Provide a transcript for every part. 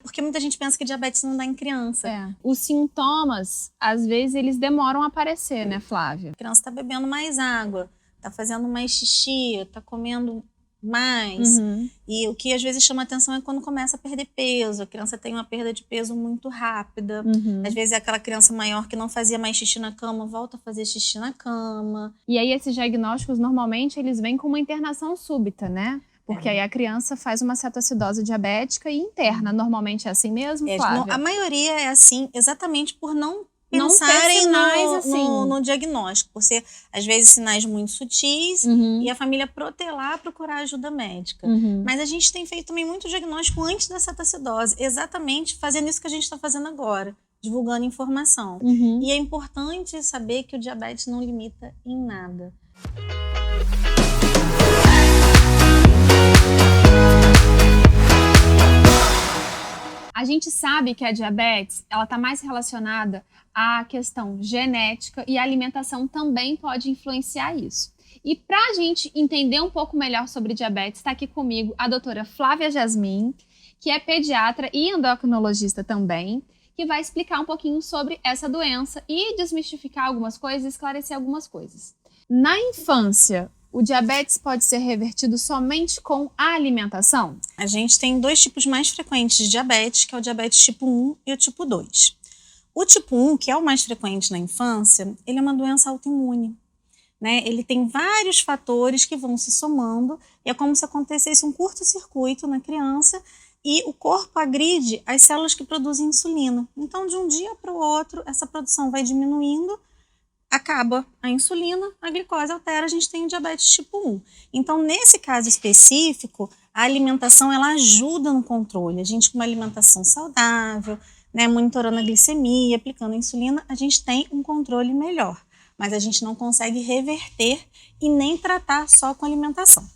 porque muita gente pensa que diabetes não dá em criança. Os sintomas, às vezes, eles demoram a aparecer, né, Flávia? A criança está bebendo mais água, está fazendo mais xixi, está comendo mais. E o que às vezes chama atenção é quando começa a perder peso. A criança tem uma perda de peso muito rápida. Às vezes é aquela criança maior que não fazia mais xixi na cama, volta a fazer xixi na cama. E aí esses diagnósticos, normalmente, eles vêm com uma internação súbita, né? Porque aí a criança faz uma cetoacidose diabética e interna. Normalmente é assim mesmo, Flávia? A maioria é assim, exatamente por não não pensarem sinais, assim. no diagnóstico, por ser, às vezes, sinais muito sutis e a família protelar, procurar ajuda médica. Mas a gente tem feito também muito diagnóstico antes da cetoacidose, exatamente fazendo isso que a gente está fazendo agora, divulgando informação. E é importante saber que o diabetes não limita em nada. A gente sabe que a diabetes, ela está mais relacionada à questão genética e a alimentação também pode influenciar isso. E para a gente entender um pouco melhor sobre diabetes, está aqui comigo a doutora Flávia Jasmin, que é pediatra e endocrinologista também, que vai explicar um pouquinho sobre essa doença e desmistificar algumas coisas e esclarecer algumas coisas. Na infância, o diabetes pode ser revertido somente com a alimentação? A gente tem dois tipos mais frequentes de diabetes, que é o diabetes tipo 1 e o tipo 2. O tipo 1, que é o mais frequente na infância, ele é uma doença autoimune, né? Ele tem vários fatores que vão se somando e é como se acontecesse um curto-circuito na criança e o corpo agride as células que produzem insulina. Então, de um dia para o outro, essa produção vai diminuindo, acaba a insulina, a glicose altera, a gente tem o diabetes tipo 1. Então, nesse caso específico, a alimentação ela ajuda no controle. A gente com uma alimentação saudável, né, monitorando a glicemia, aplicando a insulina, a gente tem um controle melhor. Mas a gente não consegue reverter e nem tratar só com alimentação.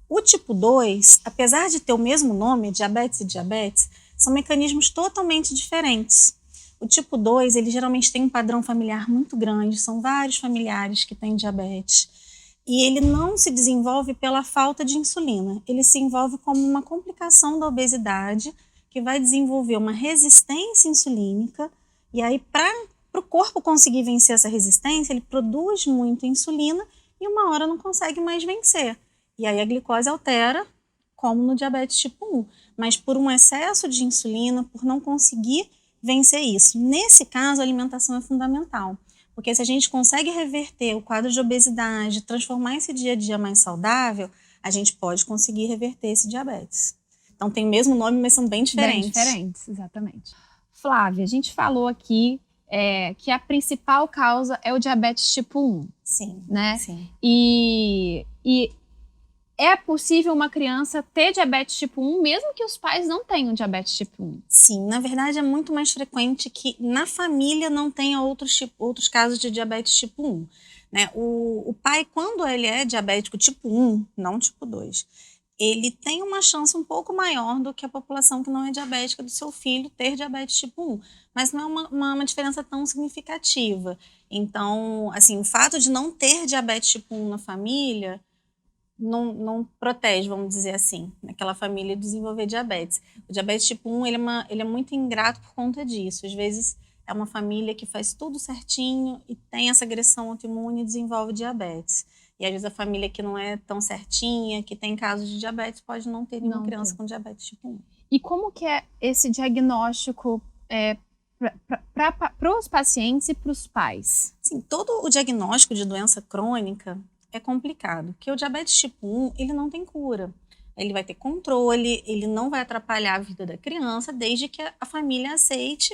O tipo 2, apesar de ter o mesmo nome, diabetes e diabetes, são mecanismos totalmente diferentes. O tipo 2, ele geralmente tem um padrão familiar muito grande, são vários familiares que têm diabetes. E ele não se desenvolve pela falta de insulina, ele se envolve como uma complicação da obesidade, que vai desenvolver uma resistência insulínica, e aí para o corpo conseguir vencer essa resistência, ele produz muito insulina e uma hora não consegue mais vencer. E aí a glicose altera, como no diabetes tipo 1, mas por um excesso de insulina, por não conseguir vencer isso. Nesse caso, a alimentação é fundamental, porque se a gente consegue reverter o quadro de obesidade, transformar esse dia a dia mais saudável, a gente pode conseguir reverter esse diabetes. Então tem o mesmo nome, mas são bem diferentes. Bem diferentes, exatamente. Flávia, a gente falou aqui que a principal causa é o diabetes tipo 1. Sim, né? Sim. E é possível uma criança ter diabetes tipo 1, mesmo que os pais não tenham diabetes tipo 1? Sim, na verdade é muito mais frequente que na família não tenha outros casos de diabetes tipo 1. Né? O pai, quando ele é diabético tipo 1, não tipo 2, ele tem uma chance um pouco maior do que a população que não é diabética do seu filho ter diabetes tipo 1, mas não é uma diferença tão significativa. Então, assim, o fato de não ter diabetes tipo 1 na família não protege, vamos dizer assim, naquela família desenvolver diabetes. O diabetes tipo 1, ele é muito ingrato por conta disso. Às vezes é uma família que faz tudo certinho e tem essa agressão autoimune e desenvolve diabetes. E às vezes a família que não é tão certinha, que tem casos de diabetes, pode não ter nenhuma criança com diabetes tipo 1. E como que é esse diagnóstico para os pacientes e para os pais? Sim, todo o diagnóstico de doença crônica é complicado, porque o diabetes tipo 1, ele não tem cura. Ele vai ter controle, ele não vai atrapalhar a vida da criança, desde que a família aceite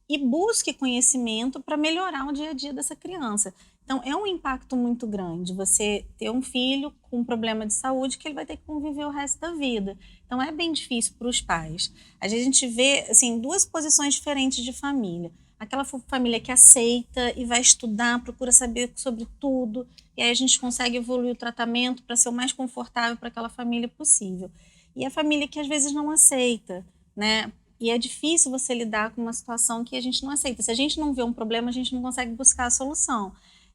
e busque conhecimento para melhorar o dia a dia dessa criança. Então, é um impacto muito grande você ter um filho com um problema de saúde que ele vai ter que conviver o resto da vida. Então, é bem difícil para os pais. Às vezes a gente vê assim, duas posições diferentes de família. Aquela família que aceita e vai estudar, procura saber sobre tudo, e aí a gente consegue evoluir o tratamento para ser o mais confortável para aquela família possível. E a família que às vezes não aceita, né? E é difícil você lidar com uma situação que a gente não aceita. Se a gente não vê um problema, a gente não consegue buscar a solução.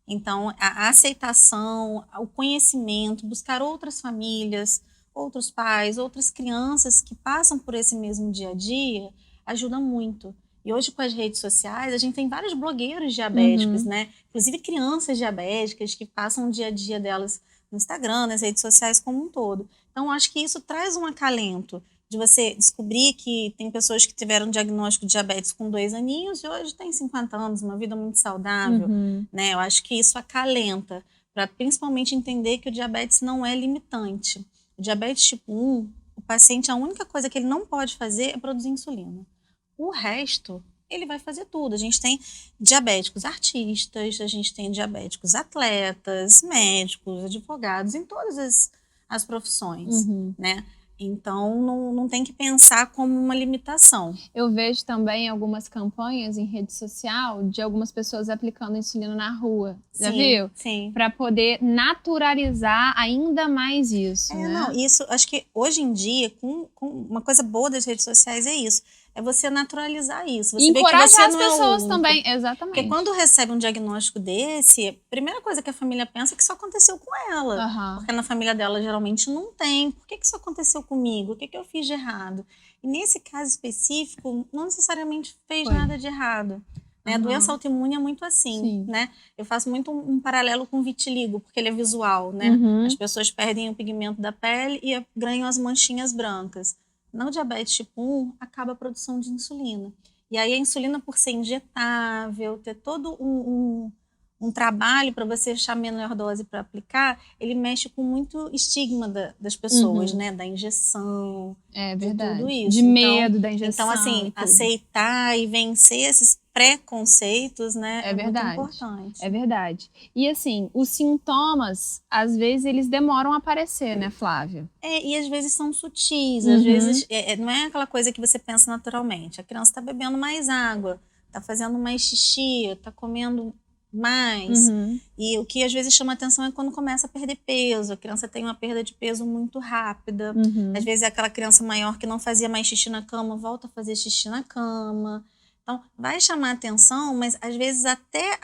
Então, a aceitação, o conhecimento, buscar outras famílias, outros pais, outras crianças que passam por esse mesmo dia a dia, ajuda muito. E hoje, com as redes sociais, a gente tem vários blogueiros diabéticos, né? Inclusive crianças diabéticas que passam o dia a dia delas no Instagram, nas redes sociais como um todo. Então, acho que isso traz um acalento de você descobrir que tem pessoas que tiveram diagnóstico de diabetes com 2 aninhos e hoje têm 50 anos, uma vida muito saudável, né? Eu acho que isso acalenta, para principalmente entender que o diabetes não é limitante. O diabetes tipo 1, o paciente, a única coisa que ele não pode fazer é produzir insulina. O resto, ele vai fazer tudo. A gente tem diabéticos artistas, a gente tem diabéticos atletas, médicos, advogados, em todas as profissões, né? Então, não tem que pensar como uma limitação. Eu vejo também algumas campanhas em rede social de algumas pessoas aplicando insulina na rua. Já viu? Sim. Para poder naturalizar ainda mais isso, né? Não, isso, acho que hoje em dia, com uma coisa boa das redes sociais é isso. É você naturalizar isso. Você encorajar vê que você as não pessoas é o também, exatamente. Porque quando recebe um diagnóstico desse, a primeira coisa que a família pensa é que isso aconteceu com ela. Porque na família dela geralmente não tem. Por que isso aconteceu comigo? O que eu fiz de errado? E nesse caso específico, não necessariamente fez nada de errado. Né? A doença autoimune é muito assim, né? Eu faço muito um paralelo com o vitiligo, porque ele é visual, né? As pessoas perdem o pigmento da pele e ganham as manchinhas brancas. No diabetes tipo 1, acaba a produção de insulina. E aí a insulina, por ser injetável, ter todo um trabalho para você achar a menor dose para aplicar, ele mexe com muito estigma das pessoas, né? Da injeção, de tudo isso. De medo da injeção. Então, assim, aceitar e vencer esses preconceitos, né? É muito importante. É verdade. E assim, os sintomas, às vezes, eles demoram a aparecer, né, Flávia? E às vezes são sutis, às vezes não é aquela coisa que você pensa naturalmente. A criança está bebendo mais água, está fazendo mais xixi, está comendo mais. E o que às vezes chama atenção é quando começa a perder peso. A criança tem uma perda de peso muito rápida. Às vezes é aquela criança maior que não fazia mais xixi na cama, volta a fazer xixi na cama. Então, vai chamar atenção, mas às vezes até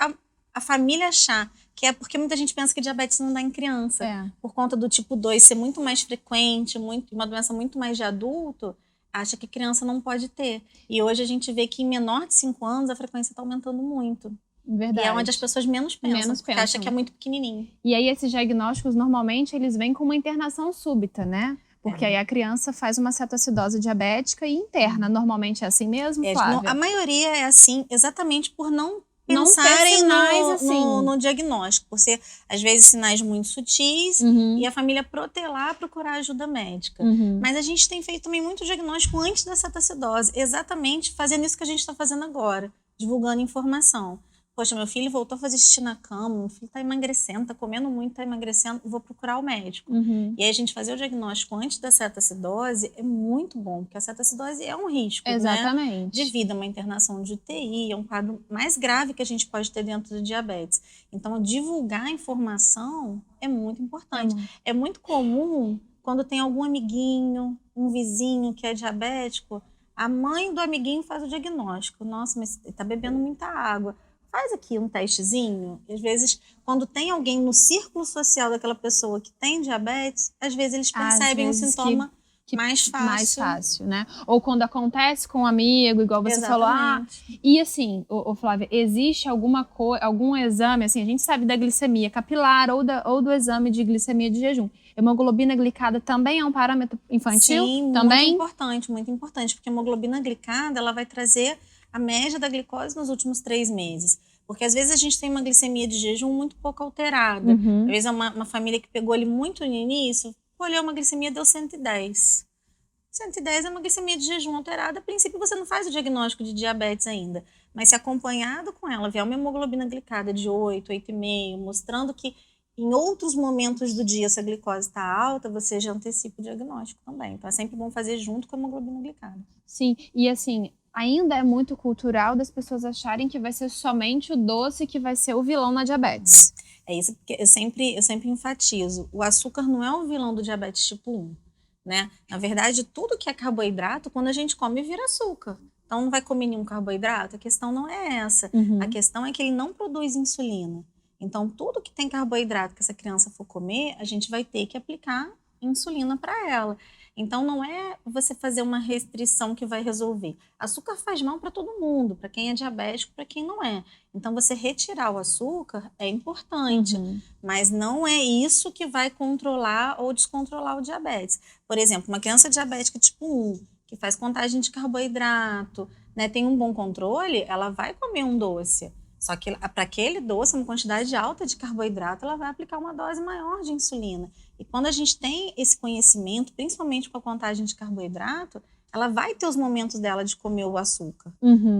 a família achar que é porque muita gente pensa que diabetes não dá em criança. Por conta do tipo 2 ser muito mais frequente, uma doença muito mais de adulto, acha que criança não pode ter. E hoje a gente vê que em menor de 5 anos a frequência está aumentando muito. Verdade. E é onde as pessoas menos pensam, porque acham que é muito pequenininho. E aí esses diagnósticos, normalmente, eles vêm com uma internação súbita, né? Porque aí a criança faz uma cetoacidose diabética e interna. Normalmente é assim mesmo, Flávia? A maioria é assim, exatamente por não pensarem no diagnóstico, por ser, às vezes, sinais muito sutis e a família protelar, procurar ajuda médica. Mas a gente tem feito também muito diagnóstico antes da cetoacidose, exatamente fazendo isso que a gente está fazendo agora, divulgando informação. Poxa, meu filho voltou a fazer xixi na cama, meu filho está emagrecendo, está comendo muito, está emagrecendo, vou procurar o médico. E aí a gente fazer o diagnóstico antes da cetoacidose é muito bom, porque a cetoacidose é um risco, né? De vida, uma internação de UTI, é um quadro mais grave que a gente pode ter dentro do diabetes. Então, divulgar a informação é muito importante. É muito comum, quando tem algum amiguinho, um vizinho que é diabético, a mãe do amiguinho faz o diagnóstico. Nossa, mas está bebendo muita água. Faz aqui um testezinho. E às vezes, quando tem alguém no círculo social daquela pessoa que tem diabetes, às vezes eles percebem um sintoma mais fácil. Mais fácil, né? Ou quando acontece com um amigo, igual você falou. E assim, Flávia, existe algum exame, assim, a gente sabe da glicemia capilar ou do exame de glicemia de jejum. Hemoglobina glicada também é um parâmetro infantil? Sim, também? Muito importante, porque a hemoglobina glicada, ela vai trazer a média da glicose nos últimos 3 meses. Porque às vezes a gente tem uma glicemia de jejum muito pouco alterada. Às vezes é uma família que pegou ali muito no início, olhou uma glicemia, deu 110. 110 é uma glicemia de jejum alterada. A princípio você não faz o diagnóstico de diabetes ainda. Mas se acompanhado com ela, vier uma hemoglobina glicada de 8, 8,5, mostrando que em outros momentos do dia essa glicose está alta, você já antecipa o diagnóstico também. Então é sempre bom fazer junto com a hemoglobina glicada. Sim, e assim, ainda é muito cultural das pessoas acharem que vai ser somente o doce que vai ser o vilão na diabetes. É isso que eu sempre enfatizo. O açúcar não é o vilão do diabetes tipo 1, né? Na verdade, tudo que é carboidrato, quando a gente come, vira açúcar. Então, não vai comer nenhum carboidrato? A questão não é essa. A questão é que ele não produz insulina. Então, tudo que tem carboidrato que essa criança for comer, a gente vai ter que aplicar insulina para ela. Então, não é você fazer uma restrição que vai resolver. Açúcar faz mal para todo mundo, para quem é diabético, para quem não é. Então, você retirar o açúcar é importante, mas não é isso que vai controlar ou descontrolar o diabetes. Por exemplo, uma criança diabética tipo 1, que faz contagem de carboidrato, né, tem um bom controle, ela vai comer um doce. Só que para aquele doce, uma quantidade alta de carboidrato, ela vai aplicar uma dose maior de insulina. E quando a gente tem esse conhecimento, principalmente com a contagem de carboidrato, ela vai ter os momentos dela de comer o açúcar.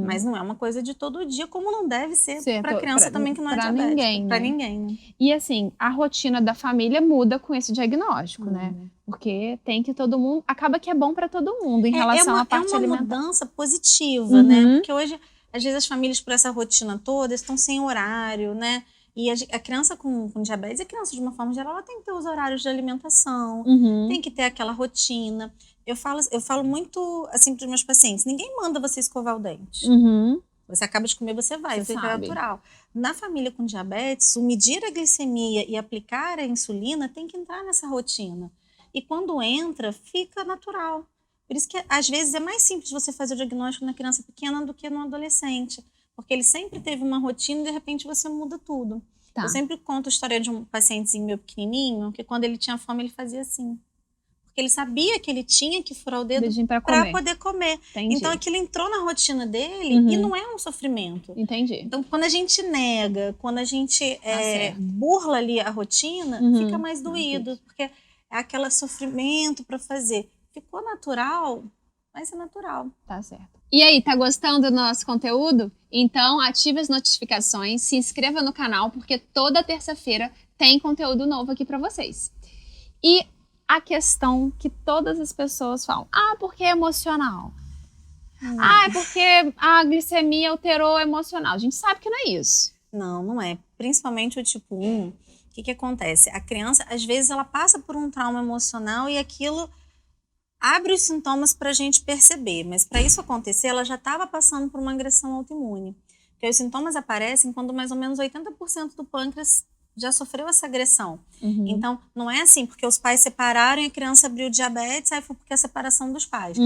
Mas não é uma coisa de todo dia, como não deve ser para criança também que não é diabética. Ninguém, para ninguém, né? E assim, a rotina da família muda com esse diagnóstico, né? Porque tem que todo mundo... Acaba que é bom para todo mundo em relação à parte alimentar. É uma mudança positiva, né? Porque hoje, às vezes, as famílias, por essa rotina toda, estão sem horário, né? E a criança com diabetes, a criança, de uma forma geral, ela tem que ter os horários de alimentação, tem que ter aquela rotina. Eu falo muito, assim, para os meus pacientes, ninguém manda você escovar o dente. Você acaba de comer, você vai, fica natural. Na família com diabetes, o medir a glicemia e aplicar a insulina tem que entrar nessa rotina. E quando entra, fica natural. Por isso que, às vezes, é mais simples você fazer o diagnóstico na criança pequena do que no adolescente. Porque ele sempre teve uma rotina e, de repente, você muda tudo. Eu sempre conto a história de um pacientezinho meu pequenininho, que quando ele tinha fome, ele fazia assim. Porque ele sabia que ele tinha que furar o dedo para poder comer. Então, aquilo entrou na rotina dele e não é um sofrimento. Então, quando a gente nega, quando a gente burla ali a rotina, fica mais doído. Porque é aquele sofrimento para fazer. Ficou natural, mas é natural. Tá certo. E aí, tá gostando do nosso conteúdo? Então, ative as notificações, se inscreva no canal, porque toda terça-feira tem conteúdo novo aqui para vocês. E a questão que todas as pessoas falam, porque é emocional. É porque a glicemia alterou o emocional. A gente sabe que não é isso. Não é. Principalmente o tipo 1, o que acontece? A criança, às vezes, ela passa por um trauma emocional e aquilo abre os sintomas para a gente perceber, mas para isso acontecer, ela já estava passando por uma agressão autoimune. Porque os sintomas aparecem quando mais ou menos 80% do pâncreas já sofreu essa agressão. Então, não é assim, porque os pais separaram e a criança abriu diabetes, aí foi porque a separação dos pais.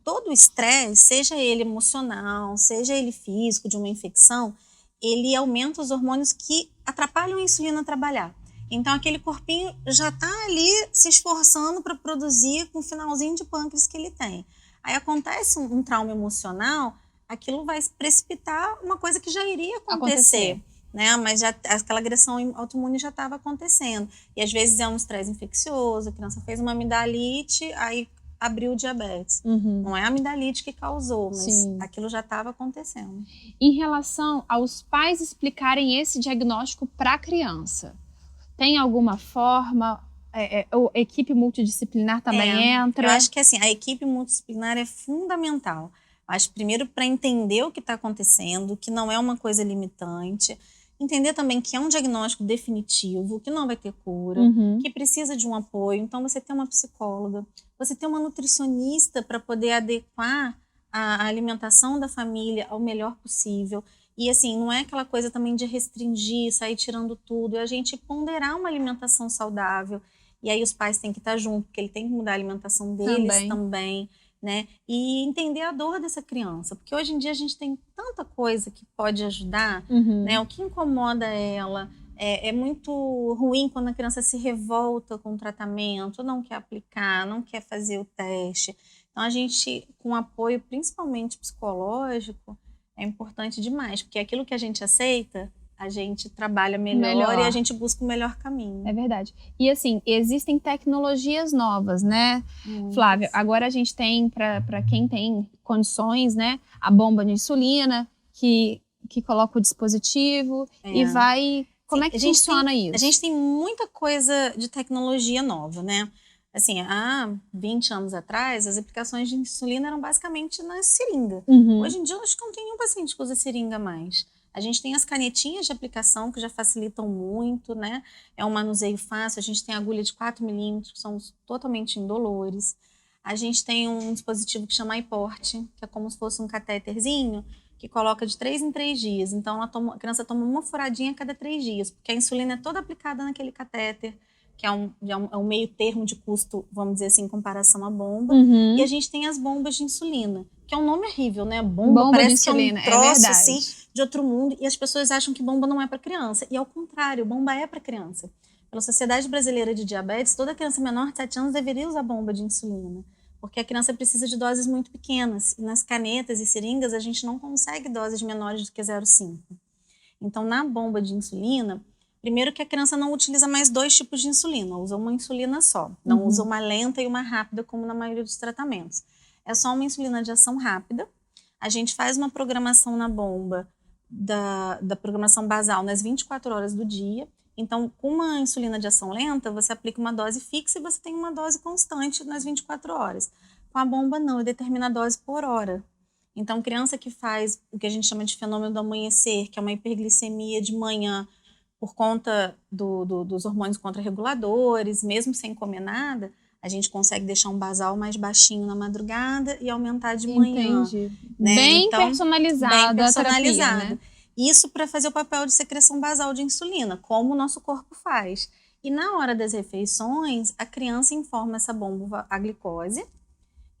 Todo o estresse, seja ele emocional, seja ele físico, de uma infecção, ele aumenta os hormônios que atrapalham a insulina trabalhar. Então, aquele corpinho já está ali se esforçando para produzir com o finalzinho de pâncreas que ele tem. Aí acontece um trauma emocional, aquilo vai precipitar uma coisa que já iria acontecer. Né? Mas já, aquela agressão autoimune já estava acontecendo. E às vezes é um estresse infeccioso, a criança fez uma amidalite, aí abriu o diabetes. Não é a amidalite que causou, mas aquilo já estava acontecendo. Em relação aos pais explicarem esse diagnóstico para a criança, tem alguma forma? A equipe multidisciplinar também entra? Eu acho que assim, a equipe multidisciplinar é fundamental. Acho primeiro para entender o que está acontecendo, que não é uma coisa limitante. Entender também que é um diagnóstico definitivo, que não vai ter cura, que precisa de um apoio. Então, você tem uma psicóloga, você tem uma nutricionista para poder adequar a alimentação da família ao melhor possível. E assim, não é aquela coisa também de restringir, sair tirando tudo. É a gente ponderar uma alimentação saudável. E aí os pais têm que estar junto, porque ele tem que mudar a alimentação deles também, né? E entender a dor dessa criança. Porque hoje em dia a gente tem tanta coisa que pode ajudar, né? O que incomoda ela. É muito ruim quando a criança se revolta com o tratamento, não quer aplicar, não quer fazer o teste. Então a gente, com apoio principalmente psicológico, é importante demais, porque aquilo que a gente aceita, a gente trabalha melhor e a gente busca o melhor caminho. É verdade. E assim, existem tecnologias novas, né, Flávia? Agora a gente tem, para quem tem condições, né, a bomba de insulina, que coloca o dispositivo e vai... Como é que funciona isso? A gente tem muita coisa de tecnologia nova, né? Assim, há 20 anos atrás, as aplicações de insulina eram basicamente na seringa. Hoje em dia, eu acho que não tem nenhum paciente que usa seringa mais. A gente tem as canetinhas de aplicação que já facilitam muito, né? É um manuseio fácil. A gente tem agulha de 4 milímetros, que são totalmente indolores. A gente tem um dispositivo que chama iPort, que é como se fosse um catéterzinho, que coloca de 3 em 3 dias. Então, a criança toma uma furadinha a cada 3 dias, porque a insulina é toda aplicada naquele catéter. que é um meio termo de custo, vamos dizer assim, em comparação à bomba. Uhum. E a gente tem as bombas de insulina, que é um nome horrível, né? Bomba de parece insulina, que é um troço, verdade. assim, de outro mundo. E as pessoas acham que bomba não é para criança. E ao contrário, bomba é para criança. Pela Sociedade Brasileira de Diabetes, toda criança menor de 7 anos deveria usar bomba de insulina. Porque a criança precisa de doses muito pequenas. E nas canetas e seringas, a gente não consegue doses menores do que 0,5. Então, na bomba de insulina, primeiro que a criança não utiliza mais 2 tipos de insulina, usa uma insulina só. Não usa uma lenta e uma rápida, como na maioria dos tratamentos. É só uma insulina de ação rápida. A gente faz uma programação na bomba da programação basal nas 24 horas do dia. Então, com uma insulina de ação lenta, você aplica uma dose fixa e você tem uma dose constante nas 24 horas. Com a bomba, não, determina a dose por hora. Então, criança que faz o que a gente chama de fenômeno do amanhecer, que é uma hiperglicemia de manhã, por conta dos hormônios contrarreguladores, mesmo sem comer nada, a gente consegue deixar um basal mais baixinho na madrugada e aumentar de manhã. Entendi. Né? Bem então, personalizada bem personalizada. A terapia, né? Isso para fazer o papel de secreção basal de insulina, como o nosso corpo faz. E na hora das refeições, a criança informa essa bomba a glicose,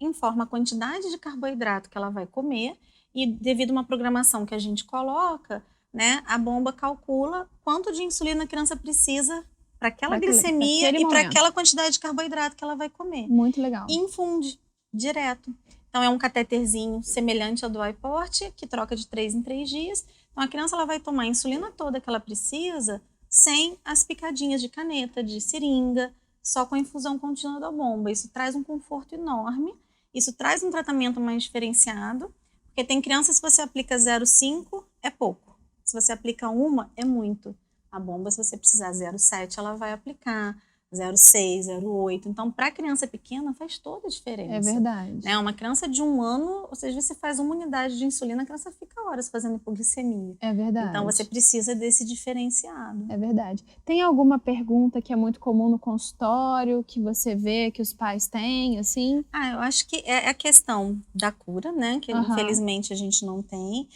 informa a quantidade de carboidrato que ela vai comer e, devido a uma programação que a gente coloca, né, a bomba calcula quanto de insulina a criança precisa para aquela glicemia e para aquela quantidade de carboidrato que ela vai comer. Muito legal. E infunde direto. Então, é um cateterzinho semelhante ao do iPort, que troca de 3 em 3 dias. Então, a criança ela vai tomar a insulina toda que ela precisa, sem as picadinhas de caneta, de seringa, só com a infusão contínua da bomba. Isso traz um conforto enorme, isso traz um tratamento mais diferenciado, porque tem crianças que você aplica 0,5, é pouco. Se você aplica 1, é muito. A bomba, se você precisar 0,7, ela vai aplicar 0,6, 0,8. Então, para a criança pequena, faz toda a diferença. É verdade. Né? Uma criança de 1 ano, ou seja, você faz 1 unidade de insulina, a criança fica horas fazendo hipoglicemia. É verdade. Então, você precisa desse diferenciado. É verdade. Tem alguma pergunta que é muito comum no consultório, que você vê que os pais têm, assim? Eu acho que é a questão da cura, né? Que infelizmente a gente não tem.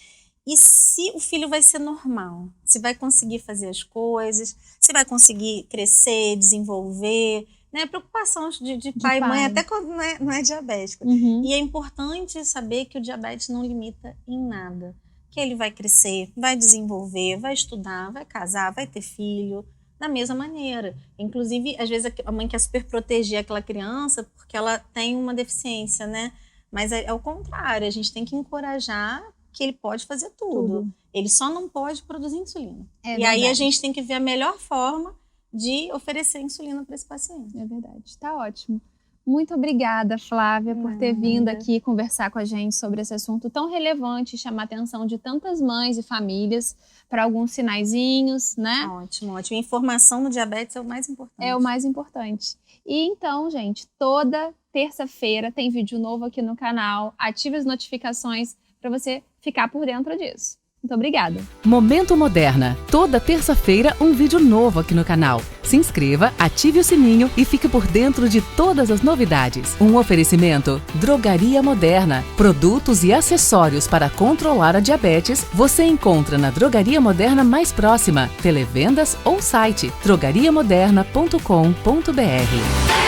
E se o filho vai ser normal, se vai conseguir fazer as coisas, se vai conseguir crescer, desenvolver, né? Preocupação de pai e mãe, até quando não é diabético. E é importante saber que o diabetes não limita em nada. Que ele vai crescer, vai desenvolver, vai estudar, vai casar, vai ter filho, da mesma maneira. Inclusive, às vezes a mãe quer super proteger aquela criança porque ela tem uma deficiência, né? Mas é o contrário, a gente tem que encorajar que ele pode fazer tudo. Ele só não pode produzir insulina. E aí a gente tem que ver a melhor forma de oferecer insulina para esse paciente. É verdade. Tá ótimo. Muito obrigada, Flávia, por ter vindo aqui conversar com a gente sobre esse assunto tão relevante e chamar a atenção de tantas mães e famílias para alguns sinaizinhos, né? Ótimo, ótimo. Informação no diabetes é o mais importante. É o mais importante. E então, gente, toda terça-feira tem vídeo novo aqui no canal. Ative as notificações para você ficar por dentro disso. Muito obrigada. Momento Moderna. Toda terça-feira um vídeo novo aqui no canal. Se inscreva, ative o sininho e fique por dentro de todas as novidades. Um oferecimento Drogaria Moderna. Produtos e acessórios para controlar a diabetes você encontra na Drogaria Moderna mais próxima, televendas ou site drogariamoderna.com.br.